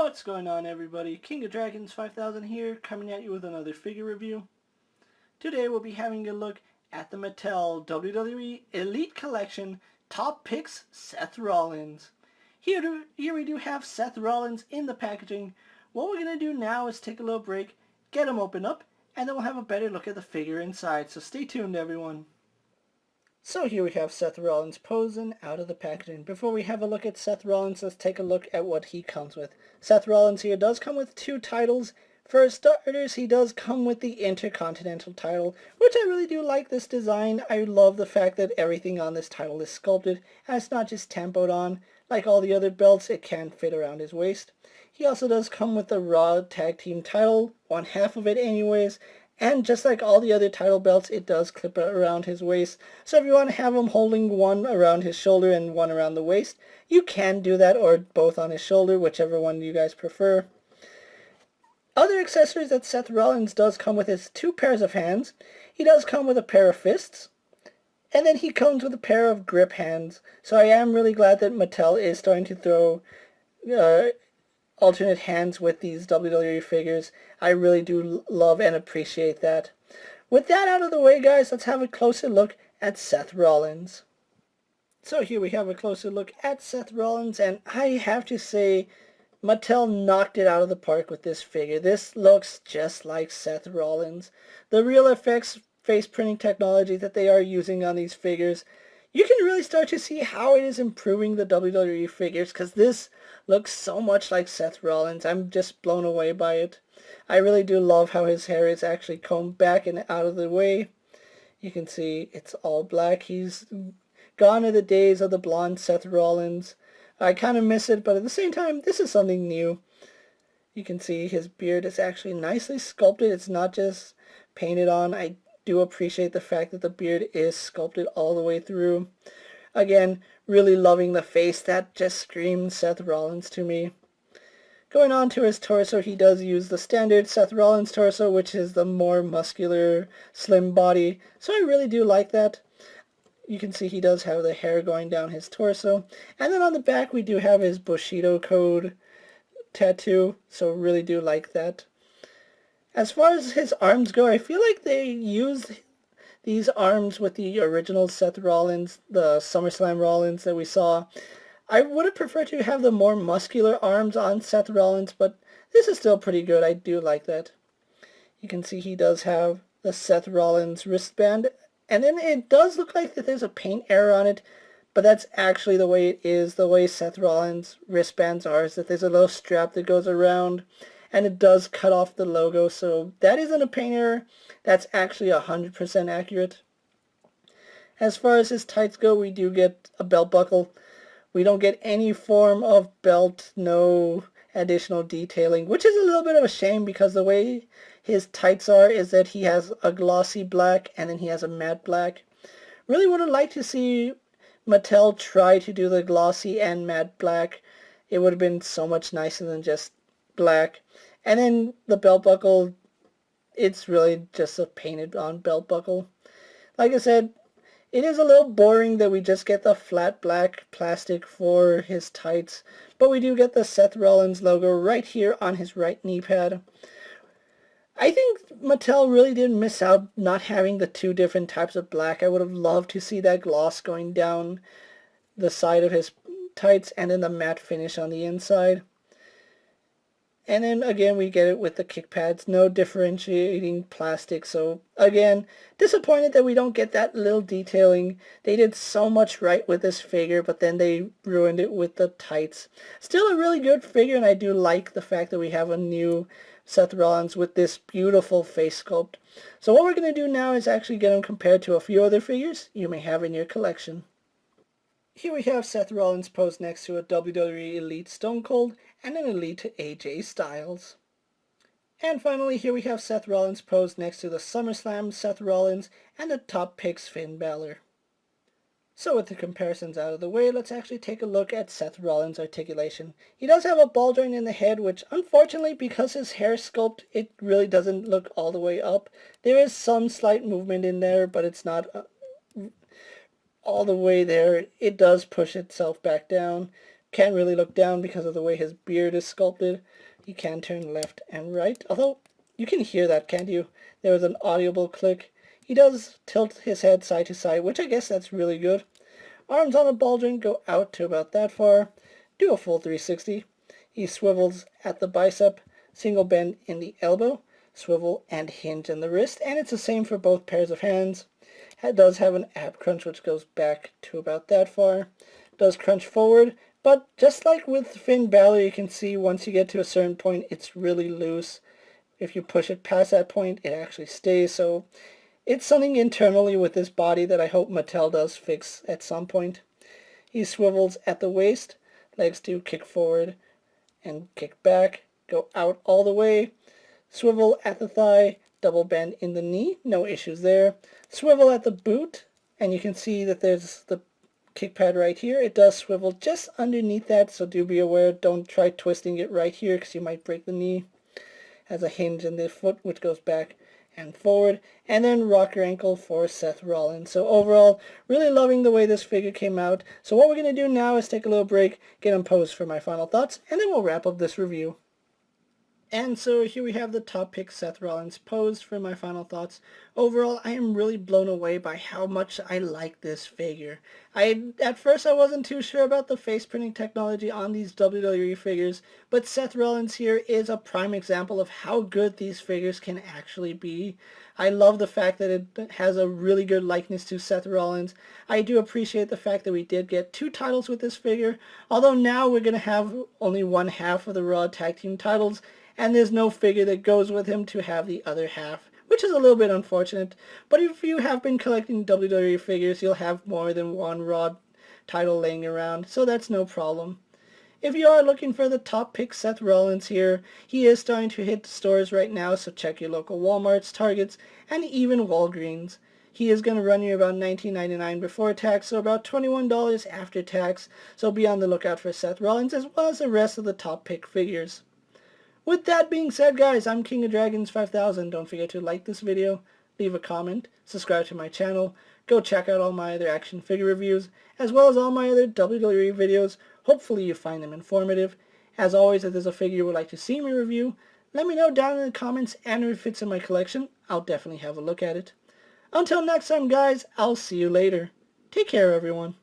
What's going on, everybody? King of Dragons 5000 here, coming at you with another figure review. Today we'll be having a look at the Mattel WWE Elite Collection Top Picks Seth Rollins. Here we do have Seth Rollins in the packaging. What we're going to do now is take a little break, get him opened up, and then we'll have a better look at the figure inside. So stay tuned, everyone. So here we have Seth Rollins posing out of the packaging. Before we have a look at Seth Rollins, let's take a look at what he comes with. Seth Rollins here does come with 2 titles. For starters, he does come with the Intercontinental title, which I really do like this design. I love the fact that everything on this title is sculpted, and it's not just tempoed on. Like all the other belts, it can fit around his waist. He also does come with the Raw Tag Team title, one half of it anyways, and just like all the other title belts, it does clip around his waist. So if you want to have him holding one around his shoulder and one around the waist, you can do that, or both on his shoulder, whichever one you guys prefer. Other accessories that Seth Rollins does come with is 2 pairs of hands. He does come with a pair of fists. And then he comes with a pair of grip hands. So I am really glad that Mattel is starting to throw alternate hands with these WWE figures. I really do love and appreciate that. With that out of the way, guys, let's have a closer look at Seth Rollins. So here we have a closer look at Seth Rollins, and I have to say, Mattel knocked it out of the park with this figure. This looks just like Seth Rollins. The Real FX face printing technology that they are using on these figures, you can really start to see how it is improving the WWE figures, because this looks so much like Seth Rollins. I'm just blown away by it. I really do love how his hair is actually combed back and out of the way. You can see it's all black. He's gone are the days of the blonde Seth Rollins. I kind of miss it, but at the same time, this is something new. You can see his beard is actually nicely sculpted. It's not just painted on. I do appreciate the fact that the beard is sculpted all the way through. Again, really loving the face. That just screams Seth Rollins to me. Going on to his torso, he does use the standard Seth Rollins torso, which is the more muscular, slim body. So I really do like that. You can see he does have the hair going down his torso. And then on the back, we do have his Bushido code tattoo. So really do like that. As far as his arms go, I feel like they used these arms with the original Seth Rollins, the SummerSlam Rollins that we saw. I would have preferred to have the more muscular arms on Seth Rollins, but this is still pretty good. I do like that. You can see he does have the Seth Rollins wristband, and then it does look like that there's a paint error on it, but that's actually the way it is. The way Seth Rollins wristbands are is that there's a little strap that goes around, and it does cut off the logo, so that isn't a paint error. That's actually 100% accurate. As far as his tights go, we do get a belt buckle. We don't get any form of belt, no additional detailing, which is a little bit of a shame because the way his tights are is that he has a glossy black and then he has a matte black. Really would have liked to see Mattel try to do the glossy and matte black. It would have been so much nicer than just black. And then the belt buckle, it's really just a painted on belt buckle. Like I said, it is a little boring that we just get the flat black plastic for his tights, but we do get the Seth Rollins logo right here on his right knee pad. I think Mattel really did miss out not having the 2 different types of black. I would have loved to see that gloss going down the side of his tights and then the matte finish on the inside. And then again, we get it with the kick pads, no differentiating plastic. So again, disappointed that we don't get that little detailing. They did so much right with this figure, but then they ruined it with the tights. Still a really good figure, and I do like the fact that we have a new Seth Rollins with this beautiful face sculpt. So what we're going to do now is actually get him compared to a few other figures you may have in your collection. Here we have Seth Rollins posed next to a WWE Elite Stone Cold and an Elite AJ Styles. And finally, here we have Seth Rollins posed next to the SummerSlam Seth Rollins and the Top Picks Finn Balor. So with the comparisons out of the way, let's actually take a look at Seth Rollins' articulation. He does have a ball joint in the head, which unfortunately, because his hair sculpt, it really doesn't look all the way up. There is some slight movement in there, but it's not all the way there. It does push itself back down. Can't really look down because of the way his beard is sculpted. He can turn left and right, although you can hear that, can't you? There was an audible click. He does tilt his head side to side, which I guess that's really good. Arms on a baldric go out to about that far. Do a full 360. He swivels at the bicep, single bend in the elbow, swivel and hinge in the wrist, and it's the same for both pairs of hands. It does have an ab crunch which goes back to about that far. Does crunch forward, but just like with Finn Balor, you can see once you get to a certain point, it's really loose. If you push it past that point, it actually stays. So it's something internally with this body that I hope Mattel does fix at some point. He swivels at the waist, legs do kick forward and kick back, go out all the way, swivel at the thigh, double bend in the knee, no issues there. Swivel at the boot, and you can see that there's the kick pad right here. It does swivel just underneath that, so do be aware. Don't try twisting it right here because you might break the knee. Has a hinge in the foot which goes back and forward, and then rocker ankle for Seth Rollins. So overall, really loving the way this figure came out. So what we're going to do now is take a little break, get him posed for my final thoughts, and then we'll wrap up this review. And so here we have the top pick Seth Rollins posed for my final thoughts. Overall, I am really blown away by how much I like this figure. At first I wasn't too sure about the face printing technology on these WWE figures, but Seth Rollins here is a prime example of how good these figures can actually be. I love the fact that it has a really good likeness to Seth Rollins. I do appreciate the fact that we did get 2 titles with this figure, although now we're going to have only one half of the Raw Tag Team titles, and there's no figure that goes with him to have the other half, which is a little bit unfortunate. But if you have been collecting WWE figures, you'll have more than one Raw title laying around, so that's no problem. If you are looking for the top pick Seth Rollins here, he is starting to hit stores right now, so check your local Walmarts, Targets, and even Walgreens. He is going to run you about $19.99 before tax, so about $21 after tax, so be on the lookout for Seth Rollins as well as the rest of the top pick figures. With that being said, guys, I'm KingofDragons 5000. Don't forget to like this video, leave a comment, subscribe to my channel, go check out all my other action figure reviews, as well as all my other WWE videos. Hopefully you find them informative. As always, if there's a figure you would like to see me review, let me know down in the comments, and if it fits in my collection, I'll definitely have a look at it. Until next time, guys, I'll see you later. Take care, everyone.